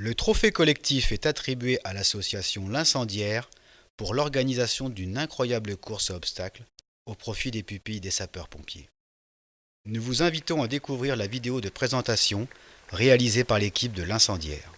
Le trophée collectif est attribué à l'association L'Incendiaire pour l'organisation d'une incroyable course à obstacles au profit des pupilles des sapeurs-pompiers. Nous vous invitons à découvrir la vidéo de présentation réalisée par l'équipe de L'Incendiaire.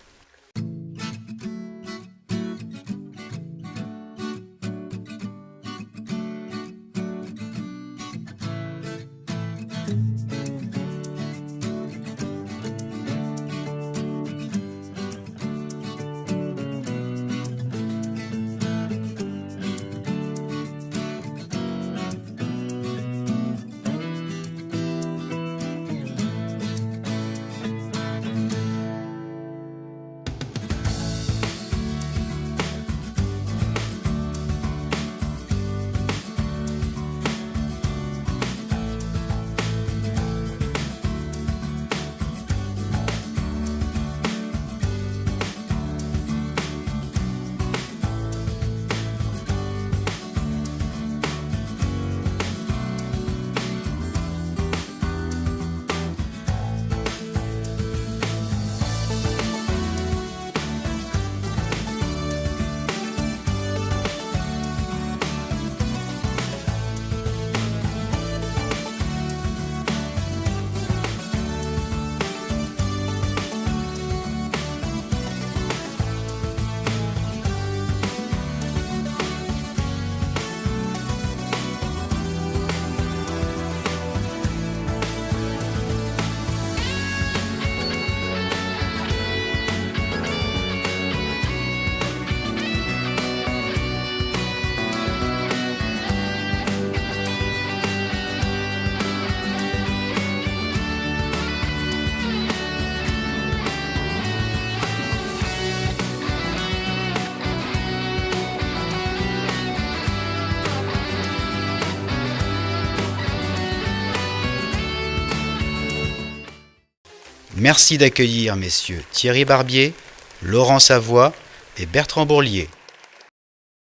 Merci d'accueillir messieurs Thierry Barbier, Laurent Savoie et Bertrand Bourlier.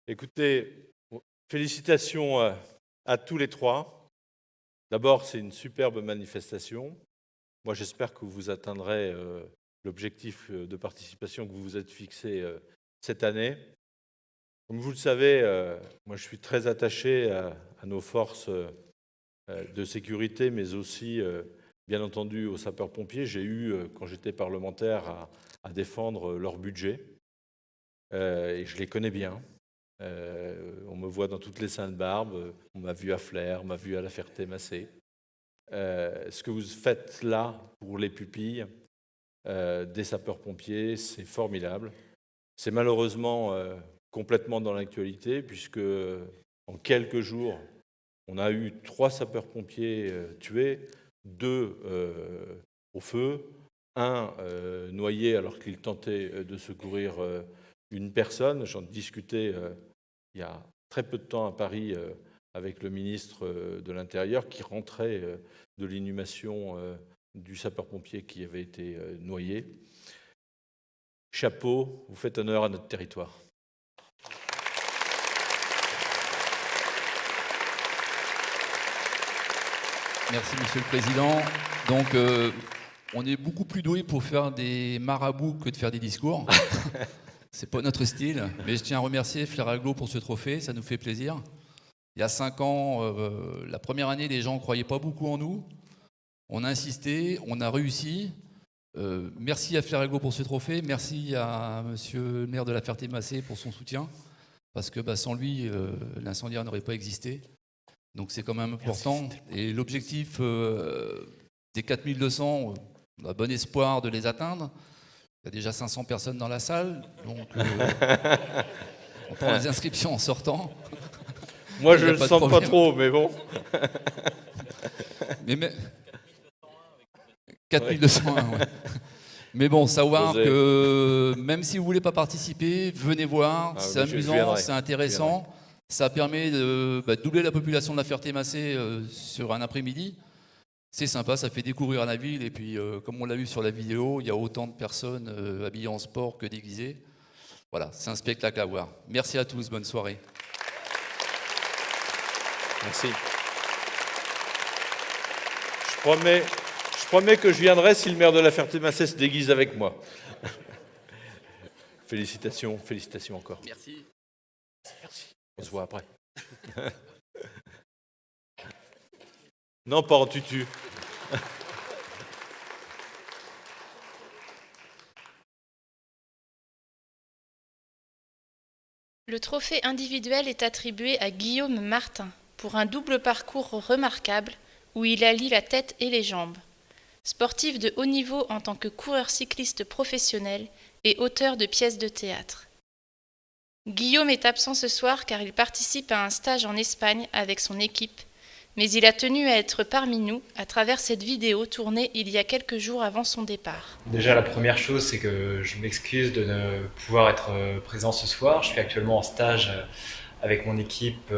Écoutez, félicitations à tous les trois. D'abord, c'est une superbe manifestation. Moi, j'espère que vous atteindrez l'objectif de participation que vous vous êtes fixé cette année. Comme vous le savez, moi, je suis très attaché à nos forces de sécurité, mais aussi, bien entendu, aux sapeurs-pompiers. J'ai eu, quand j'étais parlementaire, à défendre leur budget. Et je les connais bien. On me voit dans toutes les Saintes-Barbes, on m'a vu à Flers, on m'a vu à La Ferté-Macé. Ce que vous faites là pour les pupilles des sapeurs-pompiers, c'est formidable. C'est malheureusement complètement dans l'actualité, puisque en quelques jours, on a eu 3 sapeurs-pompiers tués, 2 au feu, 1 noyé alors qu'il tentait de secourir une personne. J'en discutais il y a très peu de temps à Paris avec le ministre de l'Intérieur qui rentrait de l'inhumation du sapeur-pompier qui avait été noyé. Chapeau, vous faites honneur à notre territoire. Merci Monsieur le Président. Donc, on est beaucoup plus doué pour faire des marabouts que de faire des discours. C'est pas notre style, mais je tiens à remercier Flers Agglo pour ce trophée, ça nous fait plaisir. Il y a 5 ans, la première année, les gens ne croyaient pas beaucoup en nous. On a insisté, on a réussi. Merci à Flers Agglo pour ce trophée, merci à Monsieur le maire de La Ferté-Macé pour son soutien, parce que sans lui, l'incendiaire n'aurait pas existé. Donc c'est quand même important. Et l'objectif des 4200, on a bon espoir de les atteindre. Il y a déjà 500 personnes dans la salle, donc on prend les inscriptions en sortant. Moi, je ne le sens pas trop, mais bon. Mais 4201, ouais. Mais bon, savoir que même si vous ne voulez pas participer, venez voir, c'est amusant, c'est intéressant. Ça permet de doubler la population de La Ferté-Macé sur un après-midi. C'est sympa, ça fait découvrir la ville. Et puis, comme on l'a vu sur la vidéo, il y a autant de personnes habillées en sport que déguisées. Voilà, c'est un spectacle à voir. Merci à tous, bonne soirée. Merci. Je promets que je viendrai si le maire de La Ferté-Macé se déguise avec moi. Félicitations, félicitations encore. Merci. Merci. On se voit après. Non, pas en tutu. Le trophée individuel est attribué à Guillaume Martin pour un double parcours remarquable où il allie la tête et les jambes. Sportif de haut niveau en tant que coureur cycliste professionnel et auteur de pièces de théâtre. Guillaume est absent ce soir car il participe à un stage en Espagne avec son équipe, mais il a tenu à être parmi nous à travers cette vidéo tournée il y a quelques jours avant son départ. Déjà, la première chose, c'est que je m'excuse de ne pouvoir être présent ce soir. Je suis actuellement en stage avec mon équipe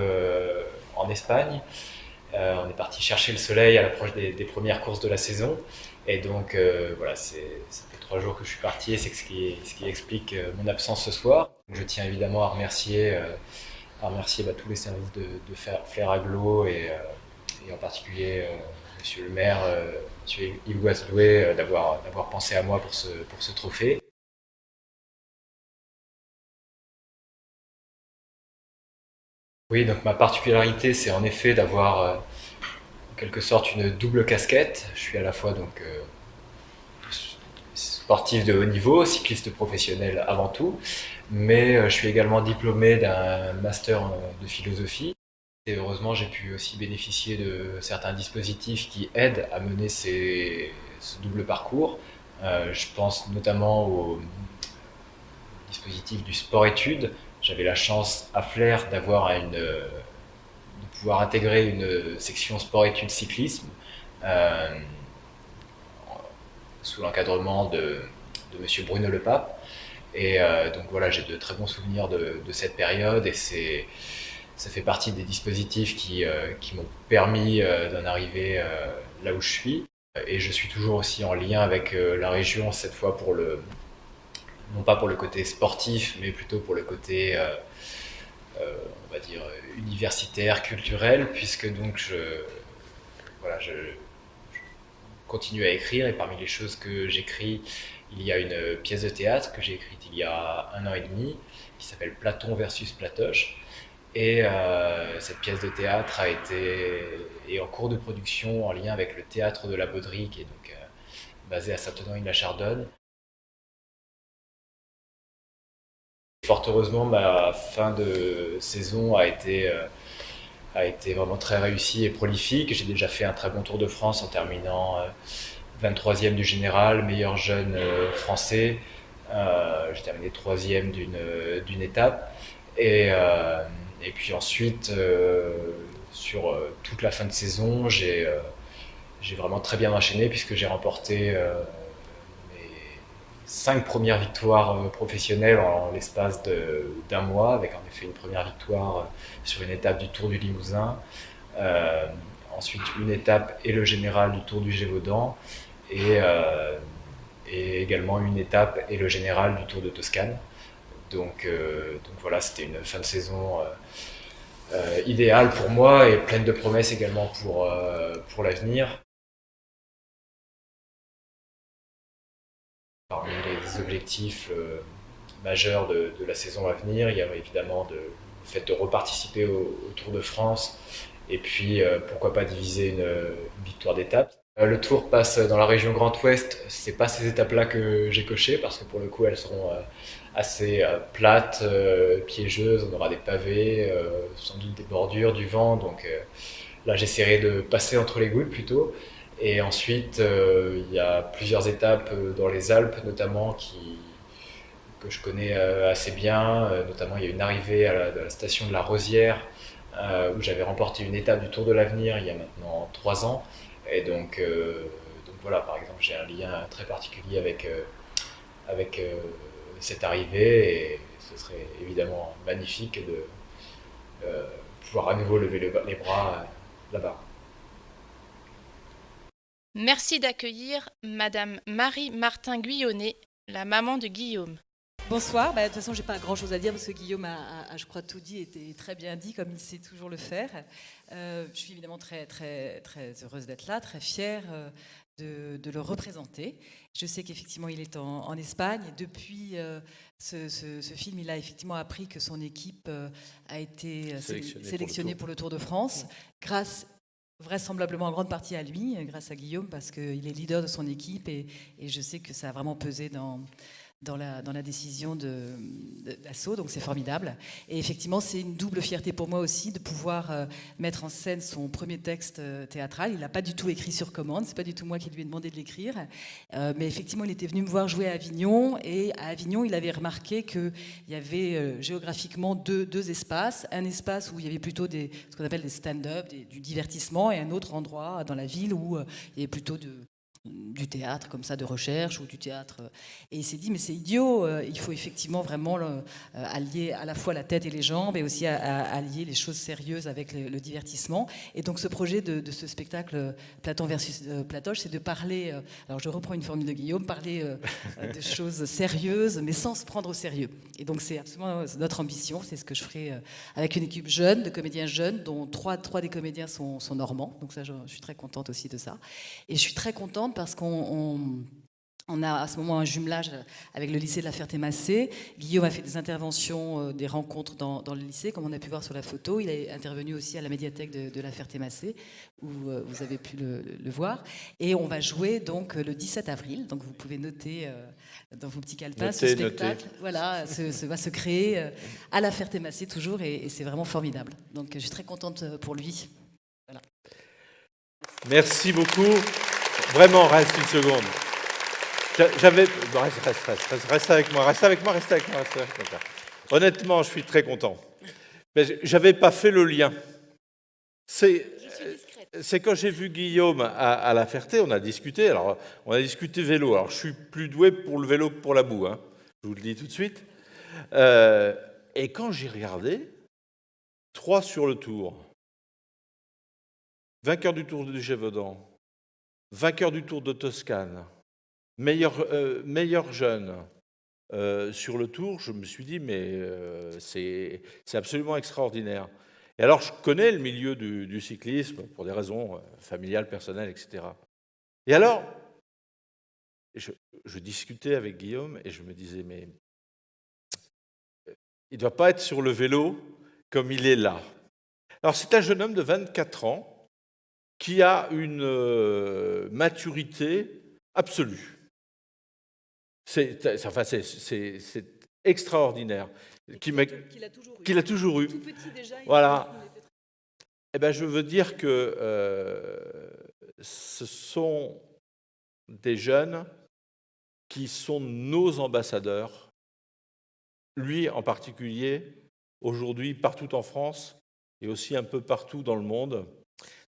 en Espagne. On est parti chercher le soleil à l'approche des premières courses de la saison. Et donc, voilà, ça fait 3 jours que je suis parti et c'est ce qui explique mon absence ce soir. Je tiens évidemment à remercier tous les services de Flair Aglo et en particulier Monsieur le maire, Monsieur Yves Guazdoué, d'avoir pensé à moi pour ce trophée. Oui, donc ma particularité, c'est en effet d'avoir en quelque sorte une double casquette. Je suis à la fois donc sportif de haut niveau, cycliste professionnel avant tout, mais je suis également diplômé d'un master de philosophie. Et heureusement, j'ai pu aussi bénéficier de certains dispositifs qui aident à mener ce double parcours. Je pense notamment au dispositif du sport-études. J'avais la chance à Flers de pouvoir intégrer une section sport-études cyclisme sous l'encadrement de Monsieur Bruno Lepape. Et donc voilà, j'ai de très bons souvenirs de cette période et ça fait partie des dispositifs qui m'ont permis d'en arriver là où je suis. Et je suis toujours aussi en lien avec la région, cette fois non pas pour le côté sportif, mais plutôt pour le côté, on va dire, universitaire, culturel, puisque donc je continue à écrire et parmi les choses que j'écris, il y a une pièce de théâtre que j'ai écrite il y a 1 an et demi qui s'appelle Platon versus Platoche. Et cette pièce de théâtre est en cours de production en lien avec le théâtre de la Bauderie qui est donc basé à Saint-Honorine-la-Chardonne. Fort heureusement, ma fin de saison a été vraiment très réussie et prolifique. J'ai déjà fait un très bon Tour de France en terminant 23e du général, meilleur jeune français. J'ai terminé 3e d'une étape. Et puis ensuite, sur toute la fin de saison, j'ai vraiment très bien enchaîné puisque j'ai remporté mes 5 premières victoires professionnelles en l'espace d'1 mois, avec en effet une première victoire sur une étape du Tour du Limousin, ensuite une étape et le général du Tour du Gévaudan, et également une étape et le général du Tour de Toscane. Donc voilà, c'était une fin de saison idéale pour moi et pleine de promesses également pour l'avenir. Parmi les objectifs majeurs de la saison à venir, il y a évidemment le fait de reparticiper au Tour de France et puis pourquoi pas diviser une victoire d'étape. Le Tour passe dans la région Grand Ouest, c'est pas ces étapes-là que j'ai cochées parce que pour le coup elles seront assez plates, piégeuses, on aura des pavés, sans doute des bordures, du vent, donc là j'essaierai de passer entre les gouttes plutôt. Et ensuite il y a plusieurs étapes dans les Alpes notamment que je connais assez bien, notamment il y a une arrivée à la station de la Rosière où j'avais remporté une étape du Tour de l'Avenir il y a maintenant 3 ans. Et donc voilà, par exemple, j'ai un lien très particulier avec cette arrivée et ce serait évidemment magnifique de pouvoir à nouveau lever les bras là-bas. Merci d'accueillir Madame Marie Martin-Guyonnet, la maman de Guillaume. Bonsoir. De toute façon, j'ai pas grand-chose à dire parce que Guillaume a, je crois, tout dit et très bien dit, comme il sait toujours le faire. Je suis évidemment très, très, très heureuse d'être là, très fière de le représenter. Je sais qu'effectivement, il est en Espagne. Et depuis ce film, il a effectivement appris que son équipe a été sélectionnée pour le Tour de France, grâce vraisemblablement en grande partie à lui, grâce à Guillaume, parce qu'il est leader de son équipe et je sais que ça a vraiment pesé dans la décision d'Assaut, donc c'est formidable. Et effectivement, c'est une double fierté pour moi aussi de pouvoir mettre en scène son premier texte théâtral. Il n'a pas du tout écrit sur commande, c'est pas du tout moi qui lui ai demandé de l'écrire, mais effectivement, il était venu me voir jouer à Avignon, et à Avignon, il avait remarqué qu'il y avait géographiquement deux espaces, un espace où il y avait plutôt ce qu'on appelle des stand-up, du divertissement, et un autre endroit dans la ville où il y avait plutôt du théâtre comme ça de recherche ou du théâtre, et il s'est dit mais c'est idiot, il faut effectivement vraiment allier à la fois la tête et les jambes et aussi allier les choses sérieuses avec le divertissement. Et donc ce projet de ce spectacle Platon versus Platoche, c'est de parler, alors je reprends une formule de Guillaume, parler de choses sérieuses mais sans se prendre au sérieux. Et donc c'est absolument notre ambition, c'est ce que je ferai avec une équipe jeune, de comédiens jeunes dont trois des comédiens sont normands, donc ça je suis très contente aussi de ça. Et je suis très contente parce qu'on a à ce moment un jumelage avec le lycée de la Ferté-Macé. Guillaume a fait des interventions, des rencontres dans le lycée, comme on a pu voir sur la photo. Il est intervenu aussi à la médiathèque de la Ferté-Macé, où vous avez pu le voir. Et on va jouer donc le 17 avril. Donc vous pouvez noter dans vos petits calepins ce spectacle. Voilà, va se créer à la Ferté-Macé toujours, et c'est vraiment formidable. Donc je suis très contente pour lui. Voilà. Merci beaucoup. Vraiment, reste une seconde. Reste avec moi. Honnêtement, je suis très content. Mais j'avais pas fait le lien. C'est quand j'ai vu Guillaume à La Ferté, on a discuté. Alors, on a discuté vélo. Alors, je suis plus doué pour le vélo que pour la boue, hein, je vous le dis tout de suite. Et quand j'ai regardé, 3 sur le Tour, vainqueur du Tour du Gévaudan, vainqueur du Tour de Toscane, meilleur jeune sur le Tour, je me suis dit, mais c'est absolument extraordinaire. Et alors, je connais le milieu du cyclisme pour des raisons familiales, personnelles, etc. Et alors, je discutais avec Guillaume et je me disais, mais il ne doit pas être sur le vélo comme il est là. Alors, c'est un jeune homme de 24 ans qui a une maturité absolue. C'est extraordinaire. Qu'il a toujours eu. Tout petit déjà. Voilà. Eh ben, je veux dire que ce sont des jeunes qui sont nos ambassadeurs. Lui en particulier, aujourd'hui, partout en France et aussi un peu partout dans le monde.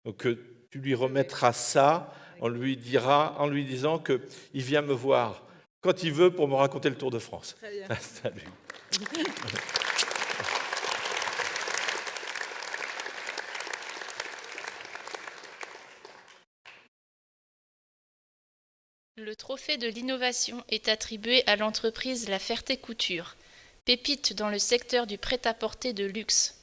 Donc, tu lui remettras ça en lui disant qu'il vient me voir quand il veut pour me raconter le Tour de France. Très bien. Salut. Le trophée de l'innovation est attribué à l'entreprise La Ferté Couture, pépite dans le secteur du prêt-à-porter de luxe.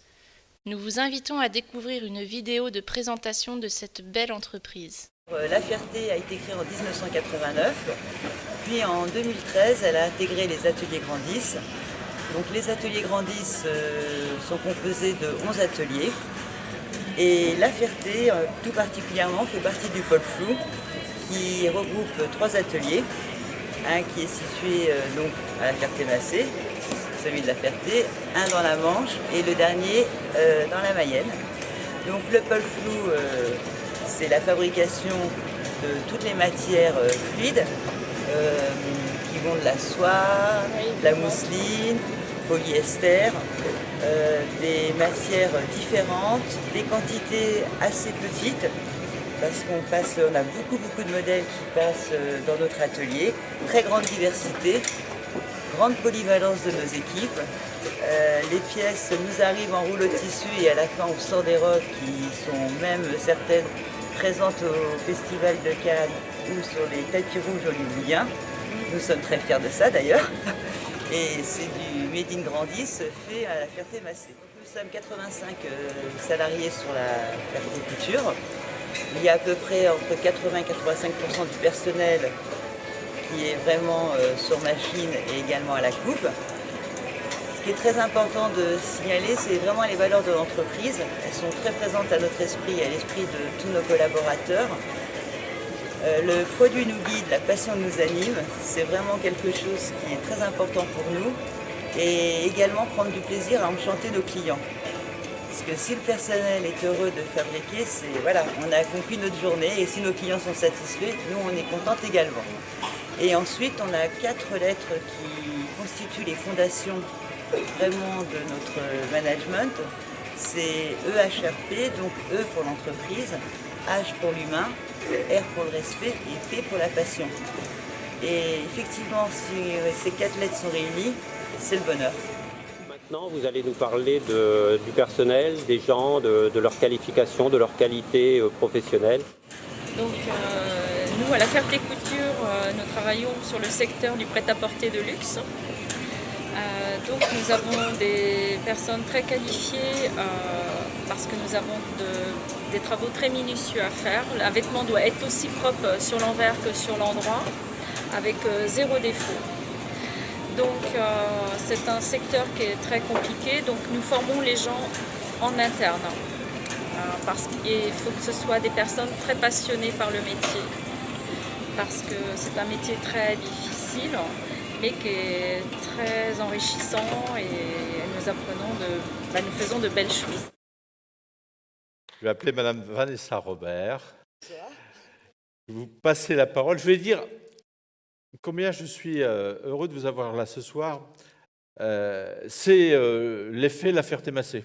Nous vous invitons à découvrir une vidéo de présentation de cette belle entreprise. La Ferté a été créée en 1989, puis en 2013, elle a intégré les ateliers Grandis. Donc les ateliers Grandis sont composés de 11 ateliers, et La Ferté, tout particulièrement, fait partie du pôle flou, qui regroupe 3 ateliers, un qui est situé donc à la Ferté-Macé, celui de La Ferté, un dans la Manche et le dernier dans la Mayenne. Donc le pôle flou, c'est la fabrication de toutes les matières fluides qui vont de la soie, de la mousseline, polyester, des matières différentes, des quantités assez petites, parce on a beaucoup de modèles qui passent dans notre atelier, très grande diversité, grande polyvalence de nos équipes. Les pièces nous arrivent en rouleau de tissu et à la fin on sort des robes qui sont même certaines présentes au Festival de Cannes ou sur les tapis rouges hollywoodiens. Nous sommes très fiers de ça d'ailleurs. Et c'est du Made in Grandis fait à la Ferté-Massé. Nous sommes 85 salariés sur la Ferté Couture. Il y a à peu près entre 80 et 85% du personnel qui est vraiment sur machine et également à la coupe. Ce qui est très important de signaler, c'est vraiment les valeurs de l'entreprise. Elles sont très présentes à notre esprit et à l'esprit de tous nos collaborateurs. Le produit nous guide, la passion nous anime. C'est vraiment quelque chose qui est très important pour nous. Et également prendre du plaisir à enchanter nos clients. Parce que si le personnel est heureux de fabriquer, voilà, on a accompli notre journée. Et si nos clients sont satisfaits, nous on est contents également. Et ensuite, on a 4 lettres qui constituent les fondations vraiment de notre management. C'est EHRP, donc E pour l'entreprise, H pour l'humain, R pour le respect et P pour la passion. Et effectivement, si ces 4 lettres sont réunies, c'est le bonheur. Maintenant, vous allez nous parler du personnel, des gens, de leur qualification, de leur qualité professionnelle. Donc, nous, à la Ferté Couture, nous travaillons sur le secteur du prêt-à-porter de luxe. Donc, nous avons des personnes très qualifiées parce que nous avons des travaux très minutieux à faire. Le vêtement doit être aussi propre sur l'envers que sur l'endroit, avec 0 défaut. Donc, c'est un secteur qui est très compliqué. Donc, nous formons les gens en interne. Parce qu'il faut que ce soit des personnes très passionnées par le métier, parce que c'est un métier très difficile, mais qui est très enrichissant et nous faisons de belles choses. Je vais appeler Madame Vanessa Robert. Vous passez la parole. Je vais dire combien je suis heureux de vous avoir là ce soir. C'est l'effet La Ferté-Massé.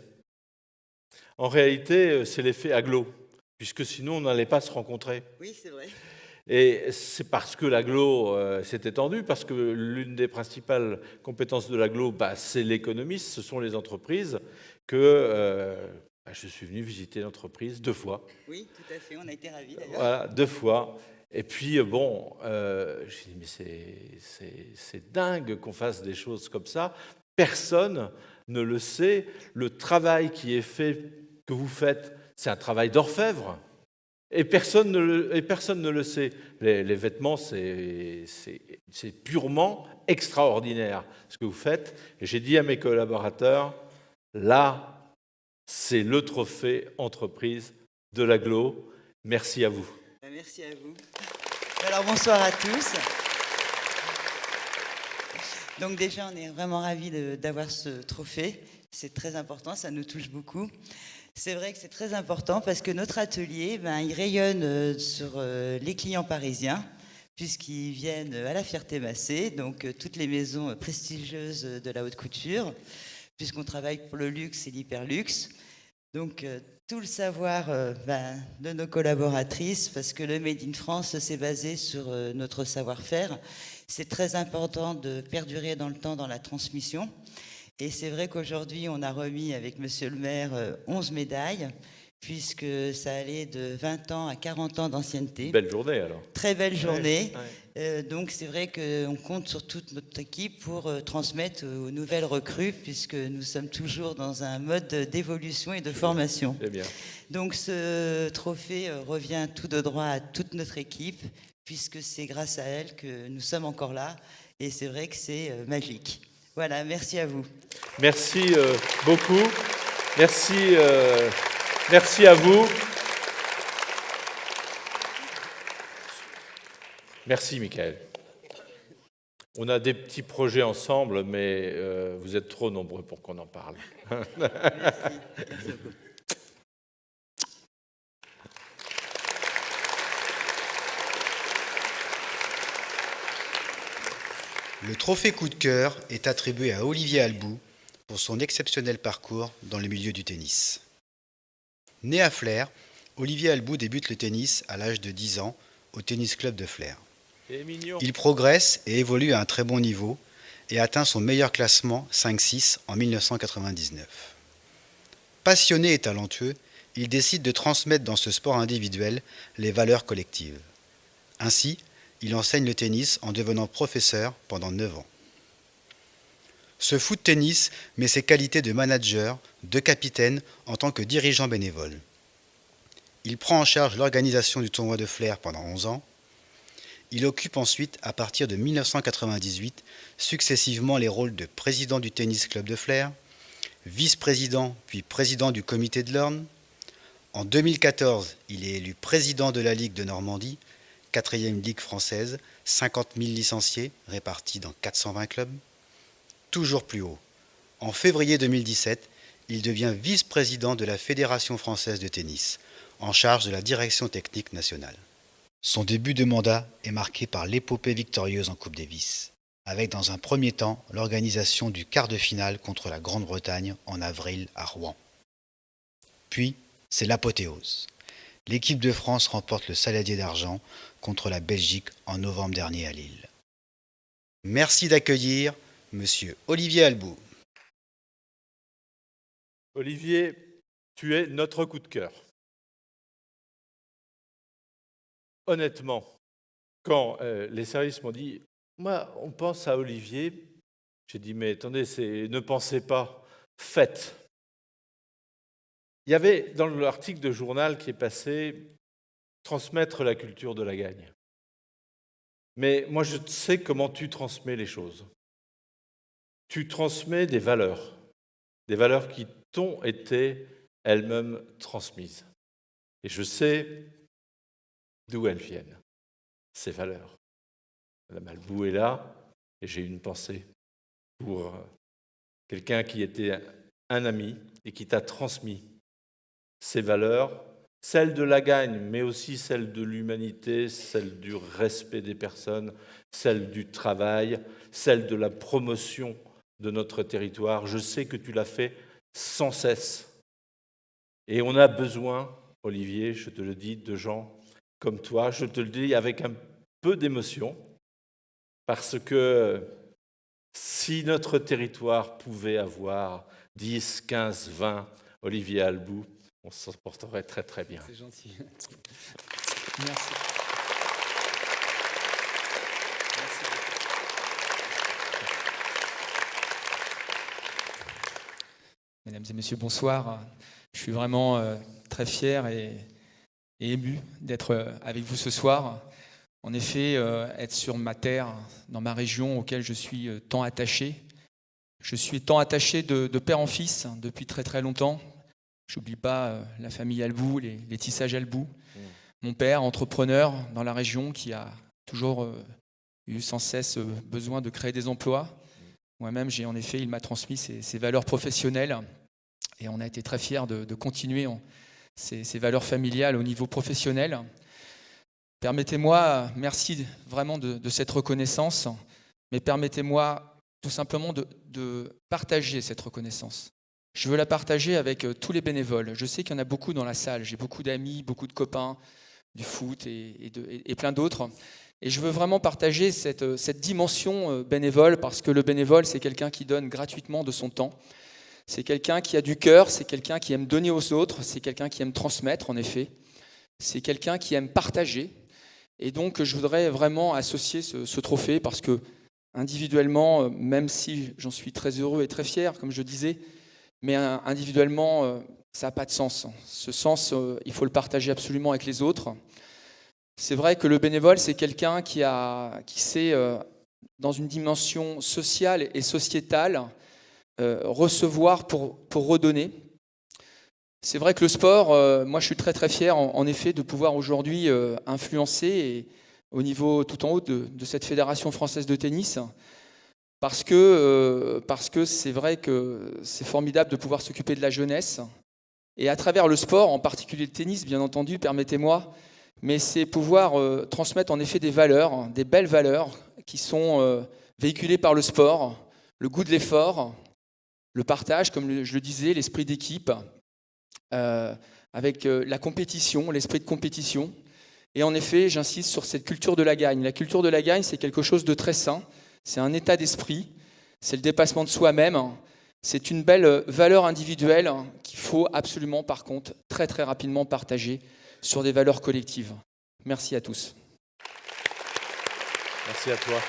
En réalité, c'est l'effet agglo, puisque sinon on n'allait pas se rencontrer. Oui, c'est vrai. Et c'est parce que l'agglo s'est étendu, parce que l'une des principales compétences de l'agglo, c'est l'économie, ce sont les entreprises, que je suis venu visiter l'entreprise 2 fois. Oui, tout à fait, on a été ravis d'ailleurs. Voilà, 2 fois. Et puis, j'ai dit, mais c'est dingue qu'on fasse des choses comme ça. Personne ne le sait. Le travail qui est fait, que vous faites, c'est un travail d'orfèvre. Et personne ne le sait. Les vêtements, c'est purement extraordinaire ce que vous faites. Et j'ai dit à mes collaborateurs, là, c'est le trophée entreprise de l'agglo. Merci à vous. Merci à vous. Alors bonsoir à tous. Donc déjà, on est vraiment ravis d'avoir ce trophée. C'est très important, ça nous touche beaucoup. C'est vrai que c'est très important parce que notre atelier, il rayonne sur les clients parisiens puisqu'ils viennent à la Ferté-Massé, donc toutes les maisons prestigieuses de la haute couture, puisqu'on travaille pour le luxe et l'hyperluxe. Donc tout le savoir de nos collaboratrices, parce que le Made in France, c'est basé sur notre savoir-faire. C'est très important de perdurer dans le temps dans la transmission. Et c'est vrai qu'aujourd'hui, on a remis avec Monsieur le maire 11 médailles, puisque ça allait de 20 ans à 40 ans d'ancienneté. Belle journée alors. Très belle journée. Ouais. Donc c'est vrai qu'on compte sur toute notre équipe pour transmettre aux nouvelles recrues, puisque nous sommes toujours dans un mode d'évolution et de formation. C'est bien. Donc ce trophée revient tout de droit à toute notre équipe, puisque c'est grâce à elle que nous sommes encore là. Et c'est vrai que c'est magique. Voilà, merci à vous. Merci beaucoup. Merci à vous. Merci, Michael. On a des petits projets ensemble, mais vous êtes trop nombreux pour qu'on en parle. Merci. Le trophée coup de cœur est attribué à Olivier Albou pour son exceptionnel parcours dans le milieu du tennis. Né à Flers, Olivier Albou débute le tennis à l'âge de 10 ans au tennis club de Flers. Il progresse et évolue à un très bon niveau et atteint son meilleur classement 5-6 en 1999. Passionné et talentueux, il décide de transmettre dans ce sport individuel les valeurs collectives. Ainsi, il enseigne le tennis en devenant professeur pendant 9 ans. Ce foot tennis met ses qualités de manager, de capitaine en tant que dirigeant bénévole. Il prend en charge l'organisation du tournoi de Flers pendant 11 ans. Il occupe ensuite, à partir de 1998, successivement les rôles de président du Tennis Club de Flers, vice-président puis président du comité de l'Orne. En 2014, il est élu président de la Ligue de Normandie, 4e ligue française, 50 000 licenciés répartis dans 420 clubs. Toujours plus haut. En février 2017, il devient vice-président de la Fédération française de tennis, en charge de la direction technique nationale. Son début de mandat est marqué par l'épopée victorieuse en Coupe Davis, avec dans un premier temps l'organisation du quart de finale contre la Grande-Bretagne en avril à Rouen. Puis, c'est l'apothéose. L'équipe de France remporte le Saladier d'argent contre la Belgique en novembre dernier à Lille. Merci d'accueillir Monsieur Olivier Albout. Olivier, tu es notre coup de cœur. Honnêtement, quand les services m'ont dit « Moi, on pense à Olivier », j'ai dit « Mais attendez, ne pensez pas, faites ». Il y avait dans l'article de journal qui est passé « Transmettre la culture de la gagne ». Mais moi, je sais comment tu transmets les choses. Tu transmets des valeurs qui t'ont été elles-mêmes transmises. Et je sais d'où elles viennent, ces valeurs. Madame Albout est là, et j'ai une pensée pour quelqu'un qui était un ami et qui t'a transmis ces valeurs, celles de la gagne, mais aussi celles de l'humanité, celles du respect des personnes, celles du travail, celles de la promotion de notre territoire. Je sais que tu l'as fait sans cesse. Et on a besoin, Olivier, je te le dis, de gens comme toi. Je te le dis avec un peu d'émotion, parce que si notre territoire pouvait avoir 10, 15, 20 Olivier Albout, on s'en porterait très très bien. C'est gentil. Merci. Mesdames et messieurs, bonsoir. Je suis vraiment très fier et ému d'être avec vous ce soir. En effet, être sur ma terre, dans ma région auquel je suis tant attaché. Je suis tant attaché de père en fils depuis très très longtemps. Je n'oublie pas la famille Albout, les tissages Albout. Mon père, entrepreneur dans la région, qui a toujours eu sans cesse besoin de créer des emplois. Moi-même, il m'a transmis ses valeurs professionnelles et on a été très fiers de continuer ces valeurs familiales au niveau professionnel. Permettez-moi, merci vraiment de cette reconnaissance, mais permettez-moi tout simplement de partager cette reconnaissance. Je veux la partager avec tous les bénévoles. Je sais qu'il y en a beaucoup dans la salle. J'ai beaucoup d'amis, beaucoup de copains du foot et plein d'autres. Et je veux vraiment partager cette dimension bénévole, parce que le bénévole, c'est quelqu'un qui donne gratuitement de son temps. C'est quelqu'un qui a du cœur, c'est quelqu'un qui aime donner aux autres, c'est quelqu'un qui aime transmettre, en effet. C'est quelqu'un qui aime partager. Et donc, je voudrais vraiment associer ce trophée, parce que individuellement, même si j'en suis très heureux et très fier, comme je disais, mais individuellement, ça n'a pas de sens. Ce sens, il faut le partager absolument avec les autres. C'est vrai que le bénévole, c'est quelqu'un qui sait, dans une dimension sociale et sociétale, recevoir pour redonner. C'est vrai que le sport, moi je suis très très fier en effet de pouvoir aujourd'hui influencer au niveau tout en haut de cette Fédération française de tennis, parce que c'est vrai que c'est formidable de pouvoir s'occuper de la jeunesse, et à travers le sport, en particulier le tennis bien entendu, permettez-moi, mais c'est pouvoir transmettre en effet des valeurs, des belles valeurs qui sont véhiculées par le sport, le goût de l'effort, le partage, comme je le disais, l'esprit d'équipe, avec la compétition, l'esprit de compétition. Et en effet, j'insiste sur cette culture de la gagne. La culture de la gagne, c'est quelque chose de très sain, c'est un état d'esprit, c'est le dépassement de soi-même, c'est une belle valeur individuelle qu'il faut absolument, par contre, très très rapidement partager sur des valeurs collectives. Merci à tous. Merci à toi.